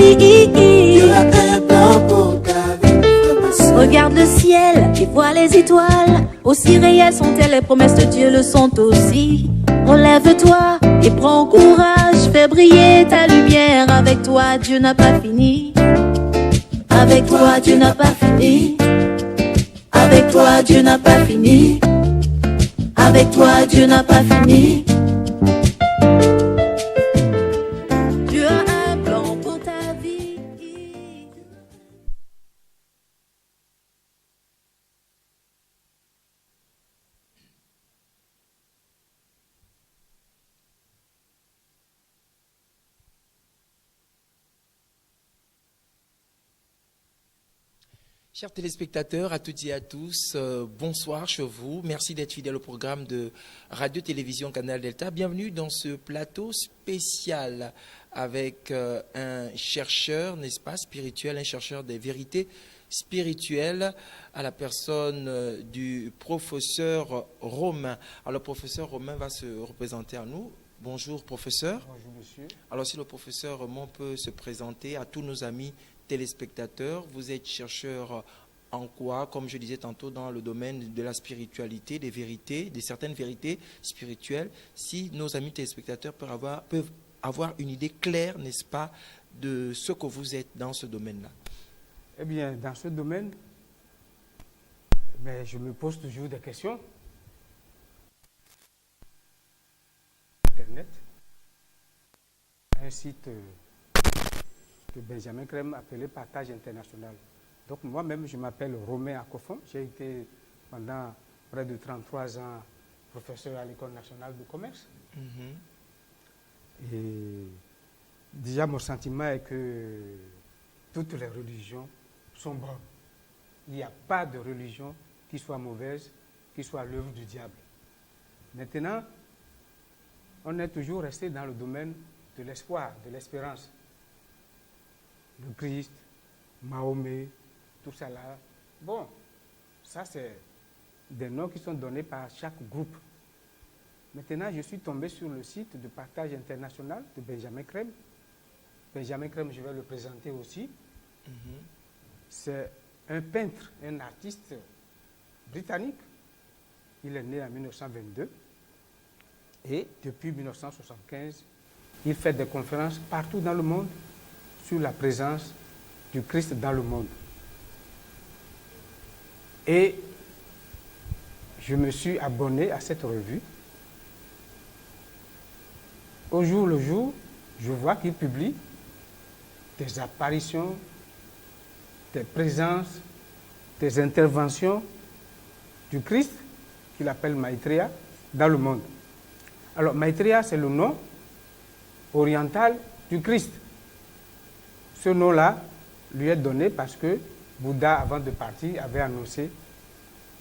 Dieu a un plan pour ta vie. Regarde le ciel et vois les étoiles. Aussi réelles sont-elles, les promesses de Dieu le sont aussi. Relève-toi et prends courage, fais briller ta lumière. Avec toi, Dieu n'a pas fini. Avec toi, Dieu n'a pas fini. Avec toi, Dieu n'a pas fini. Avec toi, Dieu n'a pas fini. Dieu a un plan pour ta vie. Chers téléspectateurs, à toutes et à tous, bonsoir chez vous. Merci d'être fidèles au programme de Radio-Télévision Canal Delta. Bienvenue dans ce plateau spécial avec un chercheur, n'est-ce pas, spirituel, un chercheur des vérités spirituelles à la personne du professeur Romain. Alors, le professeur Romain va se représenter à nous. Bonjour, professeur. Bonjour, monsieur. Alors, si le professeur Romain peut se présenter à tous nos amis téléspectateurs, vous êtes chercheur en quoi? Comme je disais tantôt, dans le domaine de la spiritualité, des vérités, de certaines vérités spirituelles. Si nos amis téléspectateurs peuvent avoir une idée claire, n'est-ce pas, de ce que vous êtes dans ce domaine-là. Eh bien, dans ce domaine, je me pose toujours des questions. Internet, un site de Benjamin Crème appelé Partage International. Donc moi-même, je m'appelle Romain Akofon. J'ai été pendant près de 33 ans professeur à l'École nationale de commerce. Et déjà, mon sentiment est que toutes les religions sont bonnes. Il n'y a pas de religion qui soit mauvaise, qui soit l'œuvre du diable. Maintenant, on est toujours resté dans le domaine de l'espoir, de l'espérance. Le Christ, Mahomet, tout ça là. Bon, ça c'est des noms qui sont donnés par chaque groupe. Maintenant, je suis tombé sur le site de Partage International de Benjamin Crème. Benjamin Crème, je vais le présenter aussi. C'est un peintre, un artiste britannique. Il est né en 1922. Et depuis 1975, il fait des conférences partout dans le monde sur la présence du Christ dans le monde. Et je me suis abonné à cette revue. Au jour le jour, je vois qu'il publie des apparitions, des présences, des interventions du Christ, qu'il appelle Maitreya, dans le monde. Alors Maitreya, c'est le nom oriental du Christ. Ce nom-là lui est donné parce que Bouddha, avant de partir, avait annoncé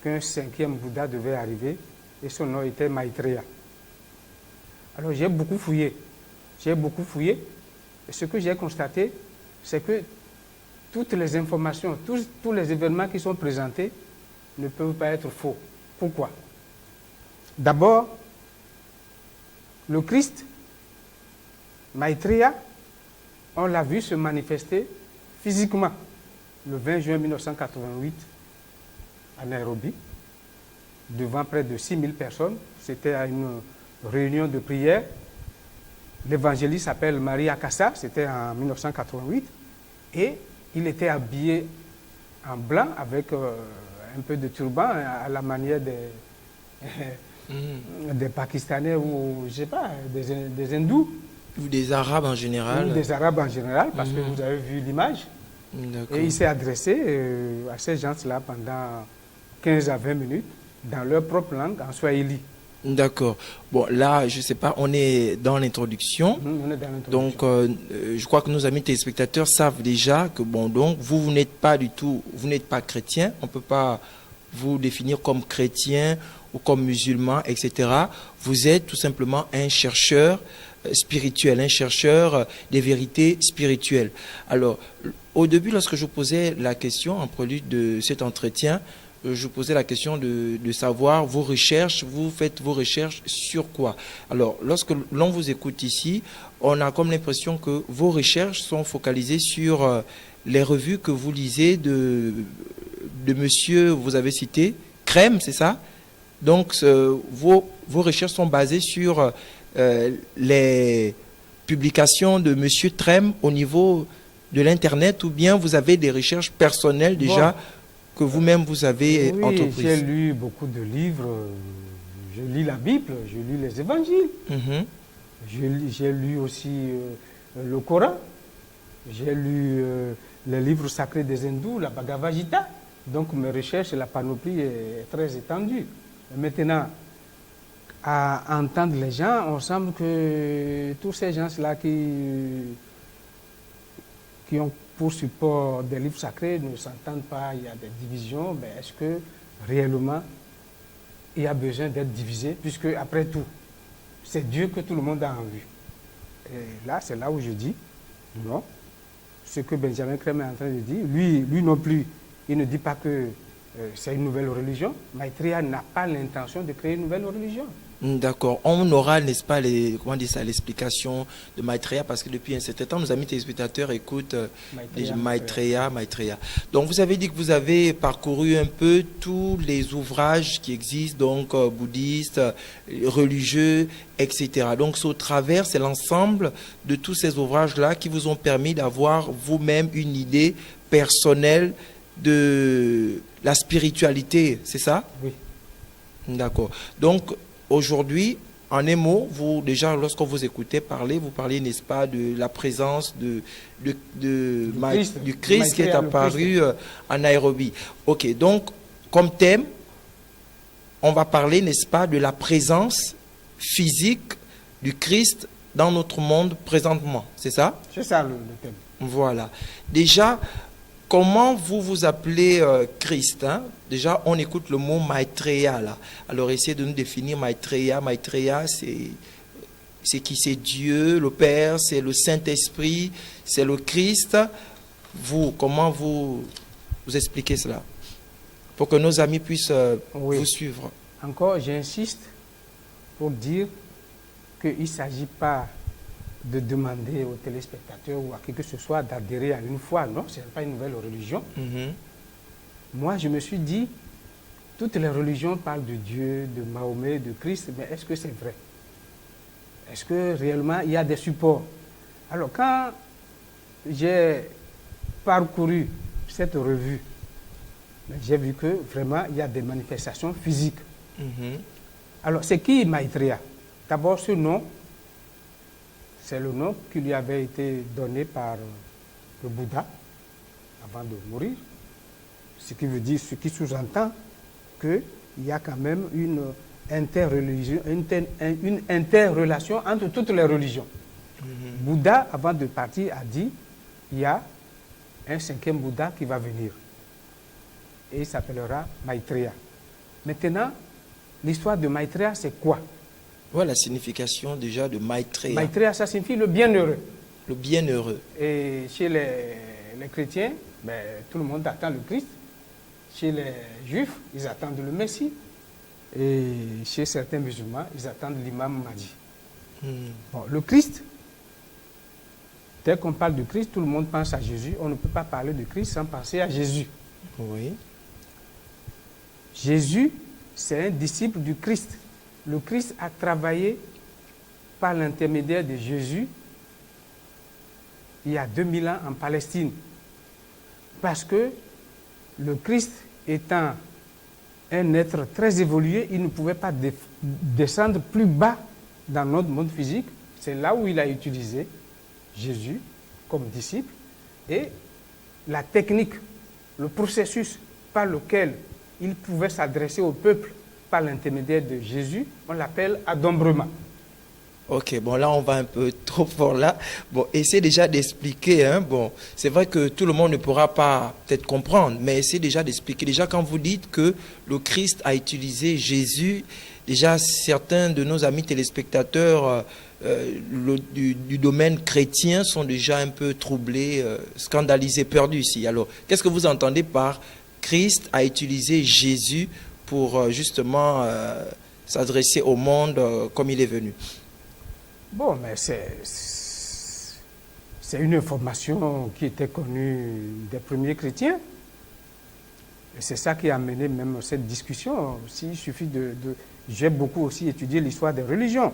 qu'un 5e Bouddha devait arriver et son nom était Maitreya. Alors j'ai beaucoup fouillé. Et ce que j'ai constaté, c'est que toutes les informations, tous les événements qui sont présentés ne peuvent pas être faux. Pourquoi? D'abord, le Christ, Maitreya, on l'a vu se manifester physiquement le 20 juin 1988 à Nairobi, devant près de 6000 personnes. C'était à une réunion de prière. L'évangéliste s'appelle Maria Cassa, c'était en 1988, et il était habillé en blanc avec un peu de turban à la manière des Pakistanais ou, je sais pas, des Hindous. Ou des Arabes en général. Ou des Arabes en général, parce que vous avez vu l'image. Et il s'est adressé à ces gens-là pendant 15 à 20 minutes dans leur propre langue, en swahili. D'accord. Bon, là, je ne sais pas, on est dans l'introduction. On est dans l'introduction. Donc, je crois que nos amis téléspectateurs savent déjà que, bon, donc, vous n'êtes pas du tout, vous n'êtes pas chrétien. On ne peut pas vous définir comme chrétien ou comme musulman, etc. Vous êtes tout simplement un chercheur spirituel, un chercheur des vérités spirituelles. Alors, au début, lorsque je vous posais la question en prélude de cet entretien, je posais la question de savoir vos recherches, vous faites vos recherches sur quoi? Alors, lorsque l'on vous écoute ici, on a comme l'impression que vos recherches sont focalisées sur les revues que vous lisez de monsieur, vous avez cité, Crème, c'est ça? Donc, vos recherches sont basées sur les publications de monsieur Trem au niveau de l'Internet, ou bien vous avez des recherches personnelles déjà que vous-même vous avez Oui, entreprises? j'ai lu beaucoup de livres. Je lis la Bible, je lis les évangiles. Mhm. J'ai lu aussi le Coran. J'ai lu les livres sacrés des hindous, la Bhagavad Gita. Donc mes recherches, la panoplie est très étendue. Maintenant, à entendre les gens, on semble que tous ces gens-là qui ont pour support des livres sacrés ne s'entendent pas, il y a des divisions, mais est-ce que réellement il y a besoin d'être divisé, puisque après tout, c'est Dieu que tout le monde a en vue. Et là, c'est là où je dis, non, ce que Benjamin Crème est en train de dire, lui non plus, il ne dit pas que c'est une nouvelle religion. Maitreya n'a pas l'intention de créer une nouvelle religion. D'accord. On aura, n'est-ce pas, l'explication de Maitreya, parce que depuis un certain temps, nos amis téléspectateurs écoutent Maitreya. Donc, vous avez dit que vous avez parcouru un peu tous les ouvrages qui existent, donc bouddhistes, religieux, etc. Donc, au travers, c'est l'ensemble de tous ces ouvrages-là qui vous ont permis d'avoir vous-même une idée personnelle de la spiritualité, c'est ça? Oui. D'accord. Donc, aujourd'hui, en un mot, vous, déjà, lorsque vous écoutez parler, vous parlez, n'est-ce pas, de la présence du Christ qui est apparu en Nairobi. Ok, donc, comme thème, on va parler, n'est-ce pas, de la présence physique du Christ dans notre monde présentement, c'est ça? C'est ça le thème. Voilà. Déjà, comment vous vous appelez Christ, hein? Déjà, on écoute le mot Maitreya là. Alors, essayez de nous définir Maitreya. Maitreya, c'est qui? C'est Dieu, le Père, c'est le Saint-Esprit, c'est le Christ. Vous, comment vous expliquez cela? Pour que nos amis puissent vous suivre. Encore, j'insiste pour dire qu'il ne s'agit pas de demander aux téléspectateurs ou à qui que ce soit d'adhérer à une foi. Non, ce n'est pas une nouvelle religion. Moi, je me suis dit, toutes les religions parlent de Dieu, de Mahomet, de Christ, mais est-ce que c'est vrai? Est-ce que réellement il y a des supports? Alors, quand j'ai parcouru cette revue, j'ai vu que vraiment il y a des manifestations physiques. Alors, c'est qui Maitreya? D'abord, ce nom, c'est le nom qui lui avait été donné par le Bouddha avant de mourir. Ce qui veut dire, ce qui sous-entend qu'il y a quand même une interrelation entre toutes les religions. Bouddha, avant de partir, a dit il y a un cinquième Bouddha qui va venir. Et il s'appellera Maitreya. Maintenant, l'histoire de Maitreya, c'est quoi? Voilà la signification déjà de Maitreya. Maitreya, ça signifie le bienheureux. Le bienheureux. Et chez les chrétiens, tout le monde attend le Christ. Chez les juifs, ils attendent le Messie. Et chez certains musulmans, ils attendent l'imam Mahdi. Bon, le Christ, dès qu'on parle de Christ, tout le monde pense à Jésus. On ne peut pas parler de Christ sans penser à Jésus. Oui. Jésus, c'est un disciple du Christ. Le Christ a travaillé par l'intermédiaire de Jésus il y a 2000 ans en Palestine. Parce que le Christ étant un être très évolué, il ne pouvait pas descendre plus bas dans notre monde physique. C'est là où il a utilisé Jésus comme disciple. Et la technique, le processus par lequel il pouvait s'adresser au peuple par l'intermédiaire de Jésus, on l'appelle adombrement. Ok, bon là on va un peu trop fort là. Bon, essayez déjà d'expliquer. Hein. Bon, c'est vrai que tout le monde ne pourra pas peut-être comprendre, mais essayez déjà d'expliquer. Déjà quand vous dites que le Christ a utilisé Jésus, déjà certains de nos amis téléspectateurs du domaine chrétien sont déjà un peu troublés, scandalisés, perdus ici. Alors, qu'est-ce que vous entendez par Christ a utilisé Jésus pour justement s'adresser au monde comme il est venu? Bon, mais c'est une information qui était connue des premiers chrétiens. Et c'est ça qui a amené même cette discussion. Il suffit j'ai beaucoup aussi étudié l'histoire des religions.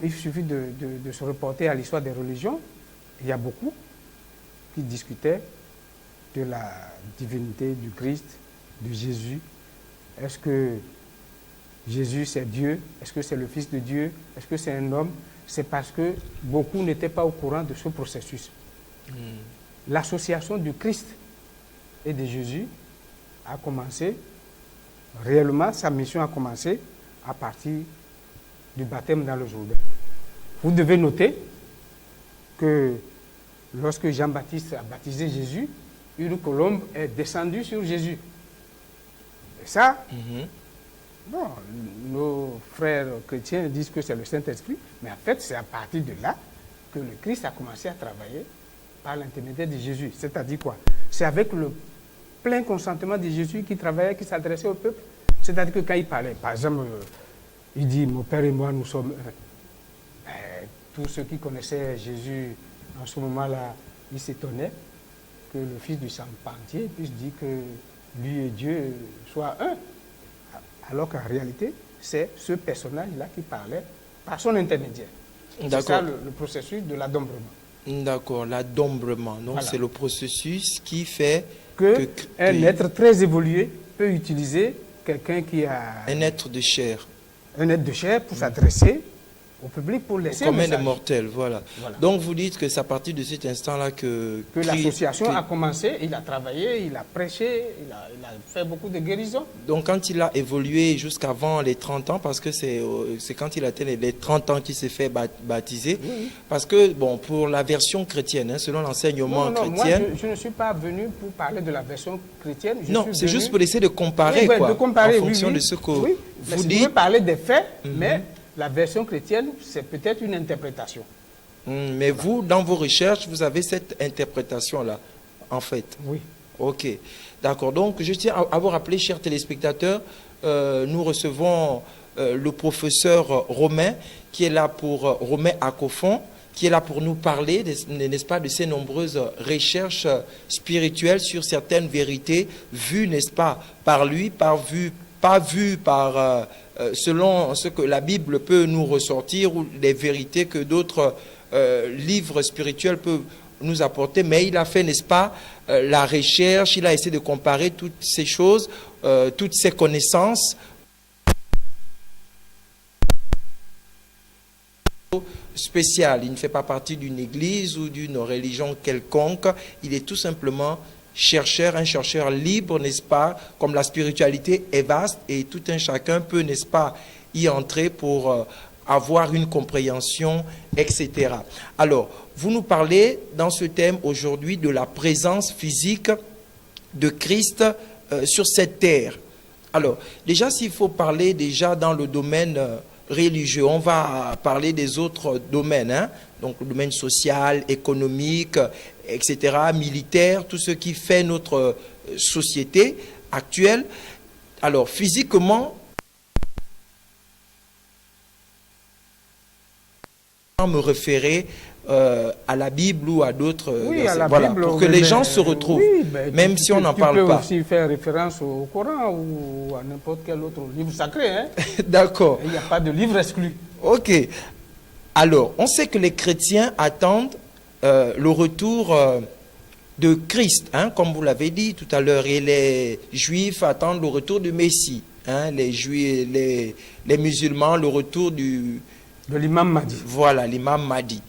Il suffit de se reporter à l'histoire des religions. Il y a beaucoup qui discutaient de la divinité du Christ, de Jésus. Est-ce que Jésus c'est Dieu? Est-ce que c'est le Fils de Dieu? Est-ce que c'est un homme? C'est parce que beaucoup n'étaient pas au courant de ce processus. L'association du Christ et de Jésus a commencé, réellement sa mission a commencé à partir du baptême dans le Jourdain. Vous devez noter que lorsque Jean-Baptiste a baptisé Jésus, une colombe est descendue sur Jésus. Et ça, bon, nos frères chrétiens disent que c'est le Saint-Esprit, mais en fait, c'est à partir de là que le Christ a commencé à travailler par l'intermédiaire de Jésus. C'est-à-dire quoi? C'est avec le plein consentement de Jésus qui travaillait, qui s'adressait au peuple. C'est-à-dire que quand il parlait, par exemple, il dit « Mon Père et moi, nous sommes un ». Tous ceux qui connaissaient Jésus en ce moment-là, ils s'étonnaient que le Fils du Sang-Pentier puisse dire que lui et Dieu soient un. Alors qu'en réalité, c'est ce personnage-là qui parlait par son intermédiaire. C'est ça le processus de l'adombrement. D'accord, l'adombrement. Donc voilà. C'est le processus qui fait que un être très évolué peut utiliser quelqu'un qui a... Un être de chair. Un être de chair pour s'adresser au public, pour laisser comme un mortel, voilà. Donc vous dites que c'est à partir de cet instant-là que l'association a commencé, il a travaillé, il a prêché, il a fait beaucoup de guérisons. Donc quand il a évolué jusqu'avant les 30 ans, parce que c'est quand il a atteint les 30 ans qu'il s'est fait baptiser, parce que, bon, pour la version chrétienne, hein, selon l'enseignement chrétien... Moi, je ne suis pas venu pour parler de la version chrétienne. Non, c'est juste pour essayer de comparer, quoi, de comparer, en fonction de ce que vous dites. Je veux parler des faits, mais... La version chrétienne, c'est peut-être une interprétation. Mais vous, dans vos recherches, vous avez cette interprétation-là, en fait. Oui. Ok, d'accord. Donc, je tiens à vous rappeler, chers téléspectateurs, nous recevons le professeur Romain, qui est là pour Romain Akofon, qui est là pour nous parler, n'est-ce pas, de ces nombreuses recherches spirituelles sur certaines vérités vues, n'est-ce pas, par lui, pas vues par... selon ce que la Bible peut nous ressortir ou les vérités que d'autres livres spirituels peuvent nous apporter. Mais il a fait, n'est-ce pas, la recherche, il a essayé de comparer toutes ces choses, toutes ces connaissances spéciales. Il ne fait pas partie d'une église ou d'une religion quelconque. Il est tout simplement un chercheur libre, n'est-ce pas, comme la spiritualité est vaste et tout un chacun peut, n'est-ce pas, y entrer pour avoir une compréhension, etc. Alors, vous nous parlez dans ce thème aujourd'hui de la présence physique de Christ sur cette terre. Alors, déjà, s'il faut parler déjà dans le domaine religieux, on va parler des autres domaines, hein? Donc le domaine social, économique, etc., militaire, tout ce qui fait notre société actuelle. Alors, physiquement, me référer à la Bible ou à d'autres voilà, Bible, pour que les gens se retrouvent, même si on n'en parle pas. Tu peux aussi faire référence au Coran ou à n'importe quel autre livre sacré. Hein? D'accord. Il n'y a pas de livre exclu. Ok. Alors, on sait que les chrétiens attendent le retour de Christ, hein, comme vous l'avez dit tout à l'heure, et les Juifs attendent le retour du Messie, hein, les musulmans, le retour de l'imam Mahdi. Voilà, l'imam Mahdi.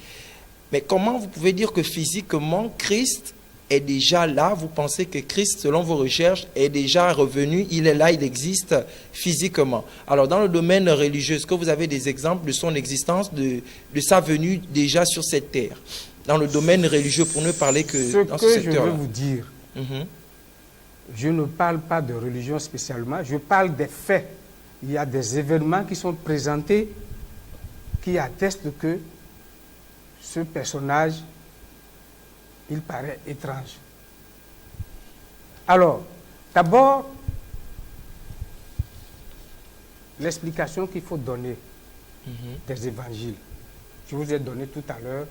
Mais comment vous pouvez dire que physiquement, Christ est déjà là? Vous pensez que Christ, selon vos recherches, est déjà revenu, il est là, il existe physiquement. Alors, dans le domaine religieux, est-ce que vous avez des exemples de son existence, de sa venue déjà sur cette terre? Dans le domaine religieux, pour ne parler que dans ce secteur-là. Ce que je veux vous dire, je ne parle pas de religion spécialement, je parle des faits. Il y a des événements qui sont présentés qui attestent que ce personnage, il paraît étrange. Alors, D'abord, l'explication qu'il faut donner des évangiles. Je vous ai donné tout à l'heure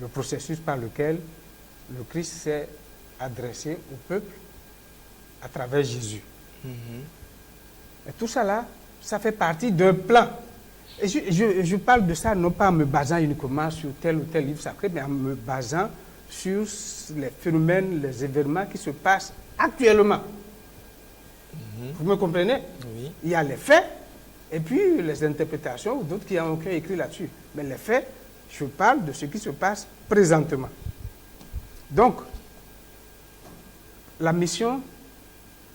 le processus par lequel le Christ s'est adressé au peuple à travers Jésus. Et tout ça là, ça fait partie d'un plan. Et je parle de ça non pas en me basant uniquement sur tel ou tel livre sacré, mais en me basant sur les phénomènes, les événements qui se passent actuellement. Vous me comprenez? Oui. Il y a les faits et puis les interprétations ou d'autres qui ont écrit là-dessus. Mais les faits, je parle de ce qui se passe présentement. Donc, la mission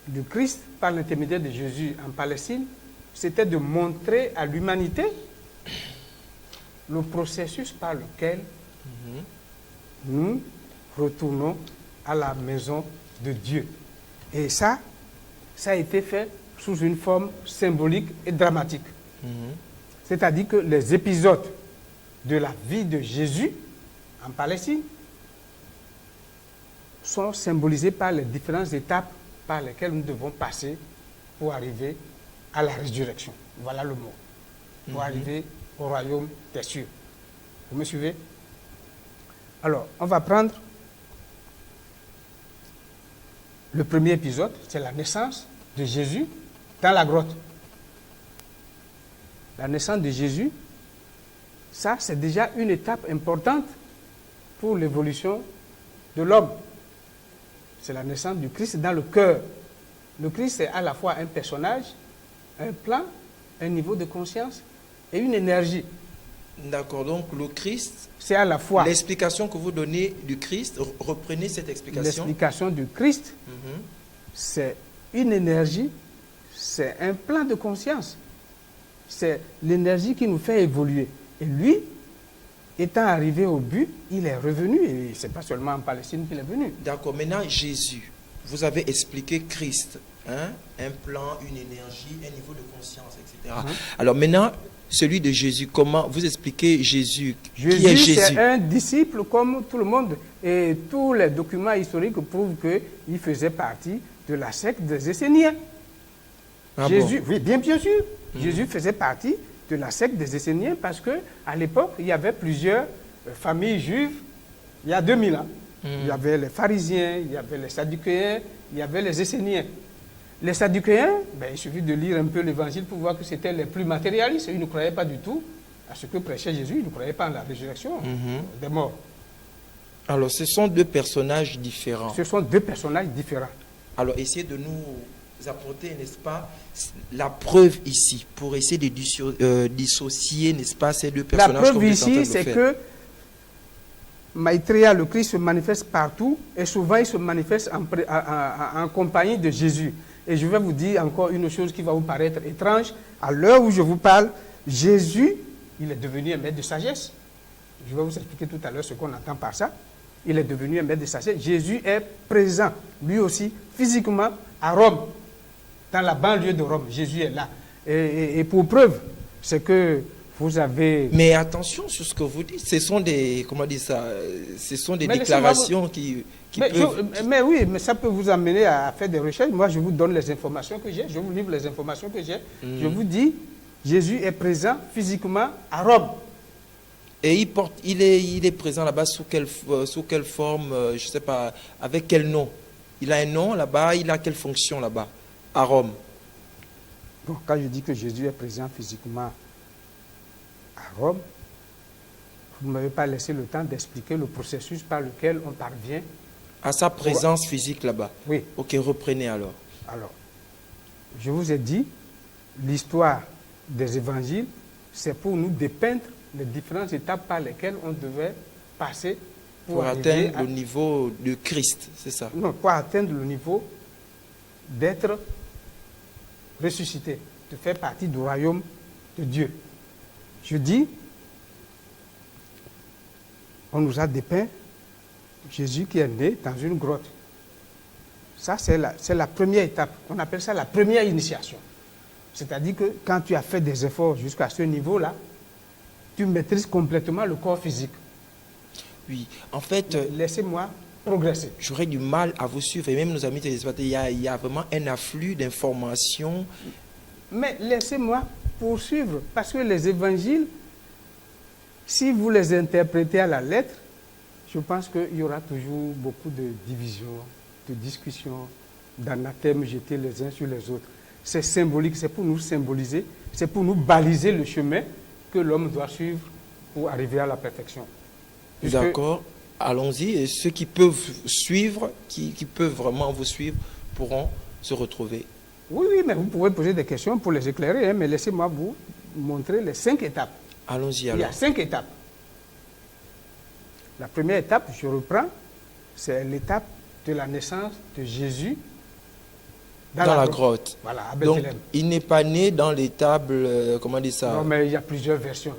du Christ par l'intermédiaire de Jésus en Palestine, c'était de montrer à l'humanité le processus par lequel nous retournons à la maison de Dieu. Et ça a été fait sous une forme symbolique et dramatique. C'est-à-dire que les épisodes de la vie de Jésus en Palestine sont symbolisés par les différentes étapes par lesquelles nous devons passer pour arriver à la résurrection. Voilà le mot. Pour arriver au royaume des cieux. Vous me suivez? Alors, on va prendre le premier épisode, c'est la naissance de Jésus dans la grotte. La naissance de Jésus, ça c'est déjà une étape importante pour l'évolution de l'homme. C'est la naissance du Christ dans le cœur. Le Christ est à la fois un personnage, un plan, un niveau de conscience et une énergie. D'accord, donc le Christ, c'est à la fois l'explication que vous donnez du Christ, reprenez cette explication. L'explication du Christ, c'est une énergie, c'est un plan de conscience. C'est l'énergie qui nous fait évoluer. Et lui, étant arrivé au but, il est revenu. Et ce n'est pas seulement en Palestine qu'il est venu. D'accord, maintenant Jésus, vous avez expliqué Christ, hein? Un plan, une énergie, un niveau de conscience, etc. Alors maintenant, celui de Jésus, comment vous expliquez Jésus? Qui est Jésus? C'est un disciple comme tout le monde. Et tous les documents historiques prouvent qu'il faisait partie de la secte des Esséniens. Ah Jésus, bon? oui, bien sûr. Jésus faisait partie de la secte des Esséniens parce qu'à l'époque, il y avait plusieurs familles juives, il y a 2000 ans. Il y avait les pharisiens, il y avait les sadducéens, il y avait les Esséniens. Les sadducéens, il suffit de lire un peu l'évangile pour voir que c'était les plus matérialistes. Ils ne croyaient pas du tout à ce que prêchait Jésus, ils ne croyaient pas en la résurrection des morts. Alors, ce sont deux personnages différents. Ce sont deux personnages différents. Alors, essayez de nous apporter, n'est-ce pas, la preuve ici, pour essayer de dissocier, n'est-ce pas, ces deux personnages. La preuve ici, c'est que Maitreya, le Christ, se manifeste partout et souvent il se manifeste en compagnie de Jésus. Et je vais vous dire encore une chose qui va vous paraître étrange. À l'heure où je vous parle, Jésus, il est devenu un maître de sagesse. Je vais vous expliquer tout à l'heure ce qu'on entend par ça. Il est devenu un maître de sagesse. Jésus est présent, lui aussi, physiquement, à Rome. Dans la banlieue de Rome, Jésus est là. Et pour preuve, c'est que vous avez... Mais attention sur ce que vous dites. Ce sont des, comment dire ça, ce sont des déclarations qui peuvent... Mais oui, mais ça peut vous amener à faire des recherches. Moi, je vous donne les informations que j'ai. Je vous livre les informations que j'ai. Je vous dis, Jésus est présent physiquement à Rome. Et il est présent là-bas sous quelle forme, je ne sais pas, avec quel nom? Il a un nom là-bas, il a quelle fonction là-bas, à Rome? Bon, quand je dis que Jésus est présent physiquement à Rome, vous ne m'avez pas laissé le temps d'expliquer le processus par lequel on parvient à sa présence physique là-bas. Oui. Ok, reprenez alors. Alors, je vous ai dit, l'histoire des évangiles, c'est pour nous dépeindre les différentes étapes par lesquelles on devait passer pour atteindre le niveau de Christ, c'est ça? Non, pour atteindre le niveau d'être ressuscité, de faire partie du royaume de Dieu. Je dis, on nous a dépeint Jésus qui est né dans une grotte. Ça, c'est la première étape. On appelle ça la première initiation. C'est-à-dire que quand tu as fait des efforts jusqu'à ce niveau-là, tu maîtrises complètement le corps physique. Oui, en fait... Laissez-moi progresser. J'aurais du mal à vous suivre. Et même nos amis téléspectateurs, il y a vraiment un afflux d'informations. Mais laissez-moi poursuivre, parce que les évangiles, si vous les interprétez à la lettre, je pense qu'il y aura toujours beaucoup de divisions, de discussions, d'anathèmes jetés les uns sur les autres. C'est symbolique, c'est pour nous symboliser, c'est pour nous baliser le chemin que l'homme doit suivre pour arriver à la perfection. Puisque- D'accord. Allons-y. Et ceux qui peuvent suivre, qui peuvent vraiment vous suivre, pourront se retrouver. Oui, mais vous pouvez poser des questions pour les éclairer, hein, mais laissez-moi vous montrer les 5 étapes. Allons-y Il y alors. a 5 étapes. La première étape, je reprends, c'est l'étape de la naissance de Jésus Dans la grotte. Voilà, à Donc, Bethléem. il n'est pas né dans l'étable, comment dire ça? Non, mais il y a plusieurs versions.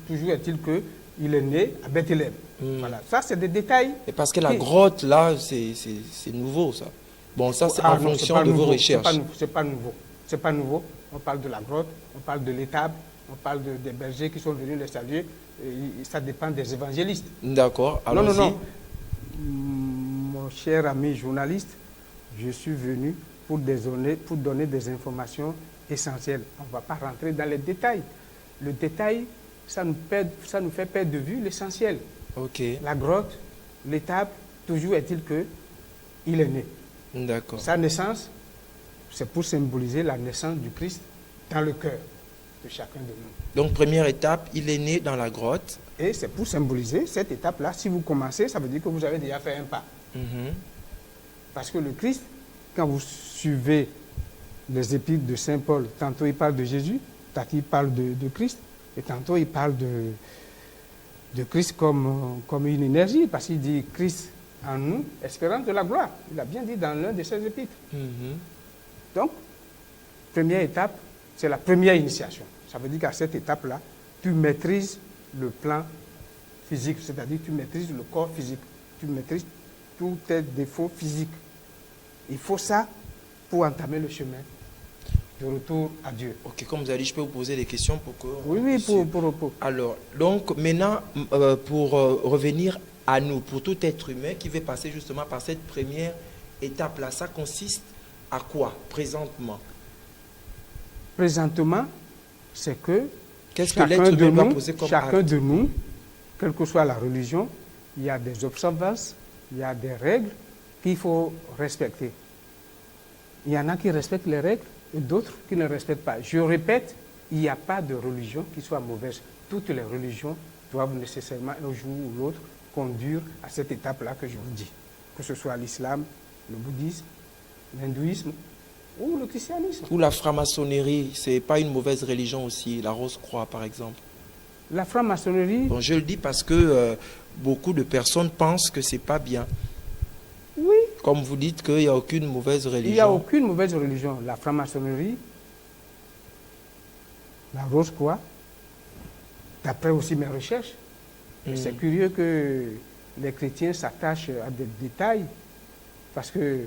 Toujours est-il qu'il est né à Bethléem. Voilà, ça c'est des détails. Et parce que la qui- grotte, là, c'est nouveau, ça. Bon, ça, c'est en non, fonction c'est pas de vos nouveau, recherches. C'est pas nouveau. C'est pas nouveau. On parle de la grotte, on parle de l'étable, on parle des bergers qui sont venus les saluer. Et ça dépend des évangélistes. D'accord, Non, allons-y. non, non. Mon cher ami journaliste, je suis venu pour donner des informations essentielles. On ne va pas rentrer dans les détails. Le détail, ça nous fait perdre de vue l'essentiel. Ok, La grotte, l'étape, toujours est-il qu'il est né. d'accord. Sa naissance, c'est pour symboliser la naissance du Christ dans le cœur de chacun de nous. Donc, première étape, il est né dans la grotte. Et c'est pour symboliser cette étape-là. Si vous commencez, ça veut dire que vous avez déjà fait un pas. Mhm. Parce que le Christ, quand vous suivez les épîtres de Saint Paul, tantôt il parle de Jésus, tantôt il parle de Christ, et tantôt il parle de Christ comme une énergie, parce qu'il dit Christ en nous, espérance de la gloire. Il a bien dit dans l'un de ses épîtres. Mhm. Donc, première étape, c'est la première initiation. Ça veut dire qu'à cette étape-là, tu maîtrises le plan physique, c'est-à-dire tu maîtrises le corps physique, tu maîtrises tous tes défauts physiques. Il faut ça pour entamer le chemin de retour à Dieu. Ok, comme vous avez dit, je peux vous poser des questions pour que... Oui, pour. Alors, donc maintenant, pour revenir à nous, pour tout être humain qui veut passer justement par cette première étape-là, ça consiste à quoi présentement? Présentement, c'est que Qu'est-ce que l'être humain doit poser comme chacun acte? de nous, quelle que soit la religion, il y a des observances, il y a des règles qu'il faut respecter. Il y en a qui respectent les règles et d'autres qui ne respectent pas. Je répète, il n'y a pas de religion qui soit mauvaise. Toutes les religions doivent nécessairement, un jour ou l'autre, conduire à cette étape-là que je vous dis. Que ce soit l'islam, le bouddhisme, l'hindouisme ou le christianisme. Ou la franc-maçonnerie, c'est pas une mauvaise religion aussi, la Rose-Croix par exemple. La franc-maçonnerie, Bon, je le dis parce que beaucoup de personnes pensent que c'est pas bien. oui, Comme vous dites qu'il n'y a aucune mauvaise religion. il n'y a aucune mauvaise religion. La franc-maçonnerie, la Rose-Croix, d'après aussi mes recherches, et c'est curieux que les chrétiens s'attachent à des détails, parce que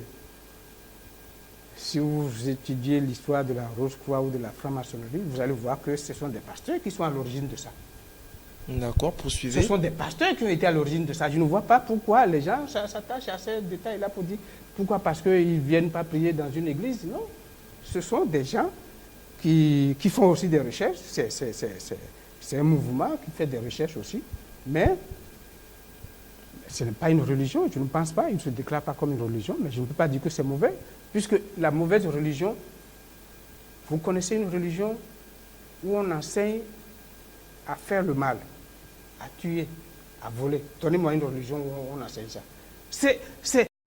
si vous étudiez l'histoire de la Rose-Croix ou de la franc-maçonnerie, vous allez voir que ce sont des pasteurs qui sont à l'origine de ça. D'accord, Ce poursuivez. sont des pasteurs qui ont été à l'origine de ça. Je ne vois pas pourquoi les gens s'attachent à ces détails-là pour dire pourquoi, parce qu'ils ne viennent pas prier dans une église. Non. Ce sont des gens qui font aussi des recherches. C'est un mouvement qui fait des recherches aussi. Mais ce n'est pas une religion, je ne pense pas. Il ne se déclare pas comme une religion, mais je ne peux pas dire que c'est mauvais. Puisque la mauvaise religion, vous connaissez une religion où on enseigne à faire le mal, à tuer, à voler. Donnez-moi une religion où on enseigne ça.